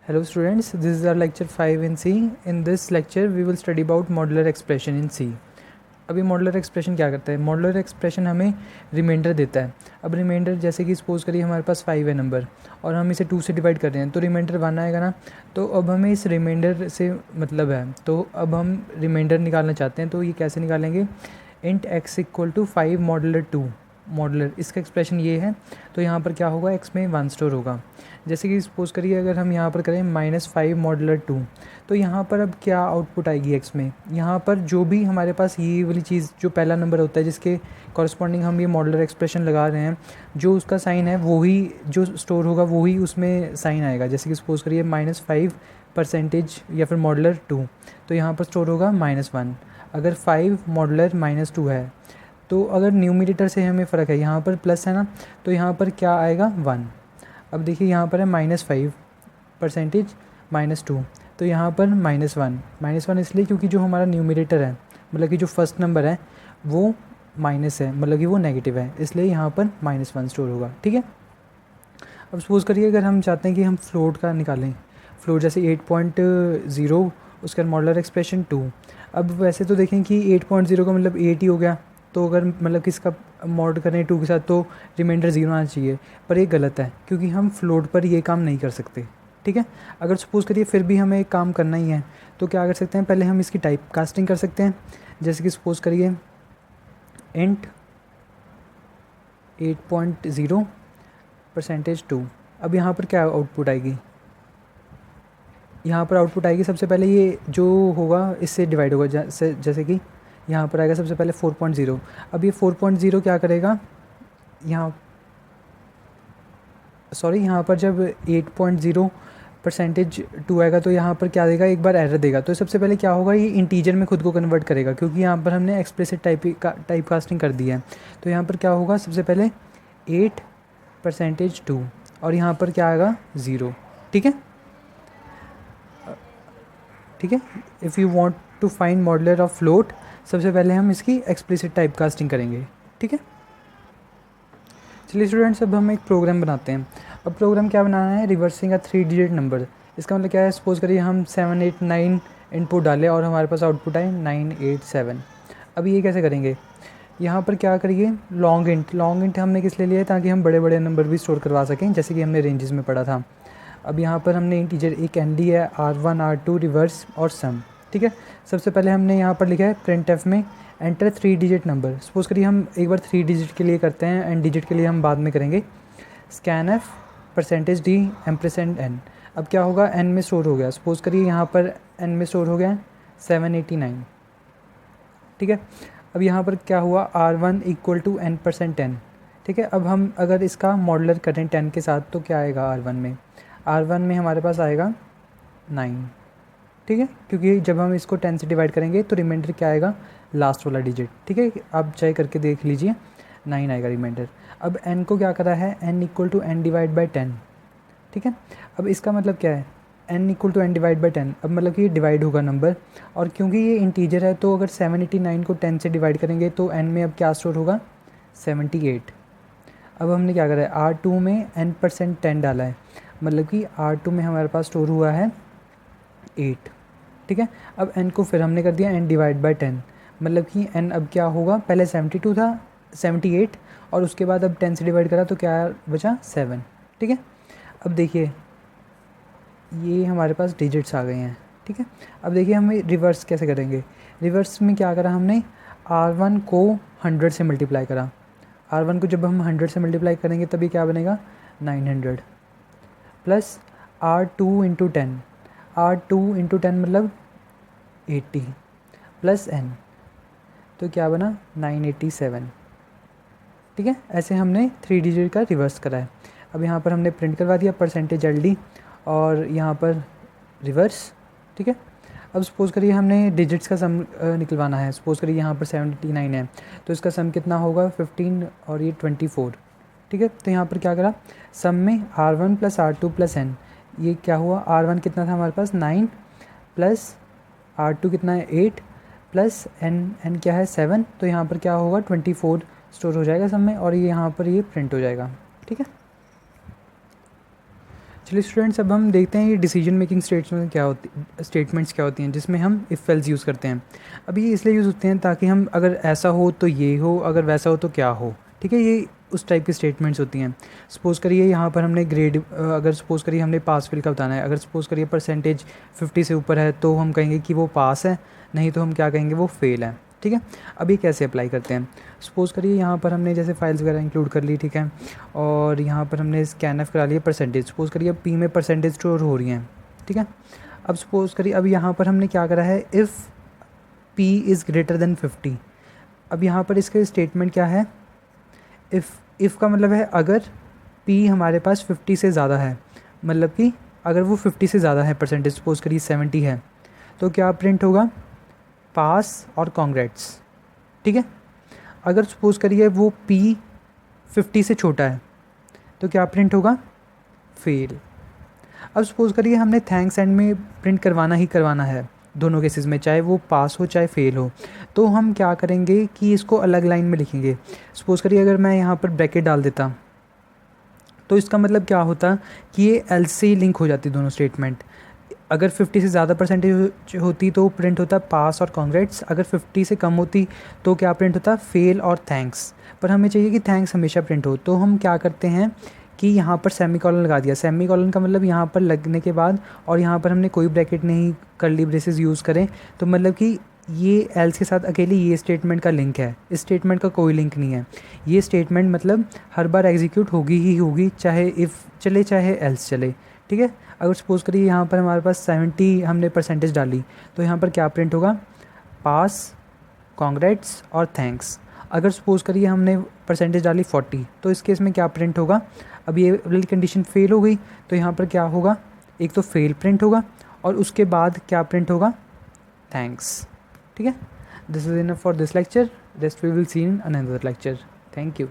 Hello students, this is our lecture 5 in C. In this lecture we will study about modular expression in C. अभी modular expression क्या करता है? Modular expression हमें reminder देता है. अब रिमाइंडर जैसे कि सपोज करिए हमारे पास 5 है नंबर और हम इसे 2 से डिवाइड कर रहे हैं तो रिमाइंडर 1 आएगा ना. तो अब हमें इस रिमाइंडर से मतलब है, तो अब हम रिमाइंडर निकालना चाहते हैं. तो ये कैसे निकालेंगे? Int x equal to 5 modular 2 modular, इसका एक्सप्रेशन ये है. तो यहाँ पर क्या होगा, x में 1 स्टोर होगा. जैसे कि सपोज़ करिए अगर हम यहाँ पर करें -5 मॉडुलर 2, तो यहाँ पर अब क्या आउटपुट आएगी x में? यहाँ पर जो भी हमारे पास ये वाली चीज़ जो पहला नंबर होता है जिसके कॉरस्पॉन्डिंग हम ये मॉडुलर एक्सप्रेशन लगा रहे हैं, जो उसका साइन है वही जो स्टोर होगा वही उसमें साइन आएगा. जैसे कि सपोज़ करिए -5% या फिर मॉडुलर 2, तो यहाँ पर स्टोर होगा -1. अगर 5 मॉडुलर -2 है तो अगर न्यूमरेटर से हमें फ़र्क है, यहाँ पर प्लस है ना, तो यहाँ पर क्या आएगा 1. अब देखिए यहाँ पर है -5% -2, तो यहाँ पर -1 इसलिए क्योंकि जो हमारा न्यूमरेटर है मतलब कि जो फर्स्ट नंबर है वो माइनस है, मतलब कि वो नेगेटिव है, इसलिए यहाँ पर -1 स्टोर होगा. ठीक है. अब सपोज़ करिए अगर हम चाहते हैं कि हम फ्लोट का निकालें, फ्लोट जैसे 8.0 उसका मॉडुलर एक्सप्रेशन 2. अब वैसे तो देखें कि 8.0 का मतलब 8 ही हो गया, तो अगर मतलब कि इसका मॉड करें 2 के साथ तो रिमाइंडर 0 आना चाहिए, पर ये गलत है क्योंकि हम फ्लोट पर ये काम नहीं कर सकते. ठीक है. अगर सपोज़ करिए फिर भी हमें एक काम करना ही है तो क्या कर सकते हैं, पहले हम इसकी टाइप कास्टिंग कर सकते हैं. जैसे कि सपोज़ करिए इंट 8.0% 2. अब यहाँ पर क्या आउटपुट आएगी? यहाँ पर आउटपुट आएगी सबसे पहले ये जो होगा इससे डिवाइड होगा, जैसे कि यहाँ पर आएगा सबसे पहले 4.0. अब ये 4.0 क्या करेगा, यहाँ पर जब 8.0% 2 आएगा तो यहाँ पर क्या देगा, एक बार एरर देगा. तो सबसे पहले क्या होगा, ये इंटीजर में खुद को कन्वर्ट करेगा क्योंकि यहाँ पर हमने एक्सप्लिसिट टाइप कास्टिंग कर दी है. तो यहाँ पर क्या होगा, सबसे पहले 8% 2 और यहाँ पर क्या आएगा 0. ठीक है. ठीक है. If you want to find modular of float, सबसे पहले हम इसकी एक्सप्लिसिट टाइप कास्टिंग करेंगे. ठीक है. चलिए स्टूडेंट्स, अब हम एक प्रोग्राम बनाते हैं. अब प्रोग्राम क्या बनाना है, रिवर्सिंग अ 3 डिजिट नंबर. इसका मतलब क्या है, सपोज़ करिए हम 789 इनपुट डालें और हमारे पास आउटपुट आए 987. अब ये कैसे करेंगे, यहाँ पर क्या करिए, लॉन्ग इंट हमने किस लिए लिया है, ताकि हम बड़े बड़े नंबर भी स्टोर करवा सकें, जैसे कि हमने रेंजेस में पढ़ा था. अब यहाँ पर हमने इंटीजर एक एन ली है, R1 R2 रिवर्स और सम. ठीक है. सबसे पहले हमने यहाँ पर लिखा है प्रिंटफ में एंटर 3 डिजिट नंबर. सपोज़ करिए हम एक बार 3 डिजिट के लिए करते हैं, एंड डिजिट के लिए हम बाद में करेंगे. Scan F %d %n. अब क्या होगा, n में स्टोर हो गया. सपोज़ करिए यहाँ पर n में स्टोर हो गया 789. ठीक है. अब यहाँ पर क्या हुआ, R1 इक्वल टू n%10. ठीक है. अब हम अगर इसका मॉडुलर करें 10 के साथ तो क्या आएगा, R1 में हमारे पास आएगा 9. ठीक है. क्योंकि जब हम इसको 10 से डिवाइड करेंगे तो रिमाइंडर क्या आएगा, लास्ट वाला डिजिट. ठीक है. आप चाहे करके देख लीजिए, 9 आएगा रिमाइंडर. अब n को क्या करा है, n equal to n divide by 10. ठीक है. अब इसका मतलब क्या है, n equal to n divide by 10. अब मतलब कि ये डिवाइड होगा नंबर, और क्योंकि ये इंटीजर है तो अगर 789 को 10 से डिवाइड करेंगे तो n में अब क्या स्टोर होगा, 78. अब हमने क्या करा है, R2 में n%10 डाला है, मतलब कि R2 में हमारे पास स्टोर हुआ है 8. ठीक है. अब n को फिर हमने कर दिया n डिवाइड बाई 10, मतलब कि n अब क्या होगा, पहले 72 था, 78 और उसके बाद अब 10 से डिवाइड करा तो क्या बचा, 7. ठीक है. अब देखिए ये हमारे पास डिजिट्स आ गए हैं. ठीक है. अब देखिए हम रिवर्स कैसे करेंगे. रिवर्स में क्या करा हमने, R1 को 100 से मल्टीप्लाई करा. R1 को जब हम 100 से मल्टीप्लाई करेंगे तभी क्या बनेगा, 900 plus R2 into 10. R2 into 10 मतलब 80 प्लस n, तो क्या बना 987. ठीक है. ऐसे हमने 3 डिजिट का रिवर्स करा है. अब यहाँ पर हमने प्रिंट करवा दिया %LD और यहाँ पर रिवर्स. ठीक है. अब सपोज़ करिए हमने डिजिट्स का सम निकलवाना है. सपोज़ करिए यहाँ पर 79 है तो इसका सम कितना होगा, 15 और ये 24. ठीक है. तो यहाँ पर क्या करा, सम में R1 plus R2 plus n. ये क्या हुआ, R1 कितना था हमारे पास 9 प्लस R2 कितना है 8 प्लस n क्या है 7. तो यहाँ पर क्या होगा, 24 स्टोर हो जाएगा सम में, और ये यहाँ पर ये प्रिंट हो जाएगा. ठीक है. चलिए स्टूडेंट्स, अब हम देखते हैं ये डिसीजन मेकिंग स्टेटमेंट्स क्या होती हैं जिसमें हम इफ़ एल्स यूज़ करते हैं। अब ये इसलिए यूज़ होते हैं ताकि हम अगर ऐसा हो तो ये हो, अगर वैसा हो तो क्या हो। ठीक है, ये उस टाइप की स्टेटमेंट्स होती हैं। सपोज़ करिए यहाँ पर हमने अगर सपोज़ करिए हमने पास फेल का बताना है, अगर सपोज़ करिए परसेंटेज 50 से ऊपर है तो हम कहेंगे कि वो पास है, नहीं तो हम क्या कहेंगे, वो फेल है। ठीक है, अभी कैसे अप्लाई करते हैं। सपोज़ करिए यहाँ पर हमने जैसे फाइल्स वगैरह इंक्लूड कर ली, ठीक है, और यहाँ पर हमने स्कैनफ करा लिया परसेंटेज। सपोज़ करिए अब पी में परसेंटेज स्टोर हो रही हैं। ठीक है, अब सपोज़ करिए अब यहाँ पर हमने क्या करा है, if P is greater than 50। अब यहाँ पर इसका स्टेटमेंट क्या है, इफ़ का मतलब है अगर पी हमारे पास 50 से ज़्यादा है, मतलब कि अगर वो 50 से ज़्यादा है परसेंटेज, सपोज़ करिए 70 है, तो क्या प्रिंट होगा, पास और कॉन्ग्रेट्स। ठीक है, अगर सपोज़ करिए वो पी 50 से छोटा है तो क्या प्रिंट होगा, फेल। अब सपोज़ करिए हमने थैंक्स एंड में प्रिंट करवाना ही करवाना है दोनों केसेस में, चाहे वो पास हो चाहे फेल हो, तो हम क्या करेंगे कि इसको अलग लाइन में लिखेंगे। सपोज़ करिए अगर मैं यहाँ पर ब्रैकेट डाल देता तो इसका मतलब क्या होता कि ये एल्स से ही लिंक हो जाती दोनों स्टेटमेंट। अगर 50 से ज़्यादा परसेंटेज होती तो प्रिंट होता पास और कॉन्ग्रेट्स, अगर 50 से कम होती तो क्या प्रिंट होता, फेल और थैंक्स। पर हमें चाहिए कि थैंक्स हमेशा प्रिंट हो, तो हम क्या करते हैं कि यहाँ पर सेमीकोलन लगा दिया। सेमीकोलन का मतलब यहाँ पर लगने के बाद और यहाँ पर हमने कोई ब्रैकेट नहीं, कर्ली ब्रेसेस यूज़ करें, तो मतलब कि ये एल्स के साथ अकेले ये स्टेटमेंट का लिंक है, इस स्टेटमेंट का कोई लिंक नहीं है। ये स्टेटमेंट मतलब हर बार एग्जीक्यूट होगी ही होगी, चाहे इफ़ चले चाहे एल्स चले। ठीक है, अगर सपोज़ करिए यहाँ पर हमारे पास 70 हमने परसेंटेज डाली तो यहाँ पर क्या प्रिंट होगा, पास, कॉन्ग्रेट्स और थैंक्स। अगर सपोज़ करिए हमने परसेंटेज डाली 40 तो इस केस में क्या प्रिंट होगा, अब ये वाली कंडीशन फेल हो गई तो यहाँ पर क्या होगा, एक तो फेल प्रिंट होगा और उसके बाद क्या प्रिंट होगा, थैंक्स। ठीक है, this is enough for this lecture, rest we will see in another lecture. Thank you.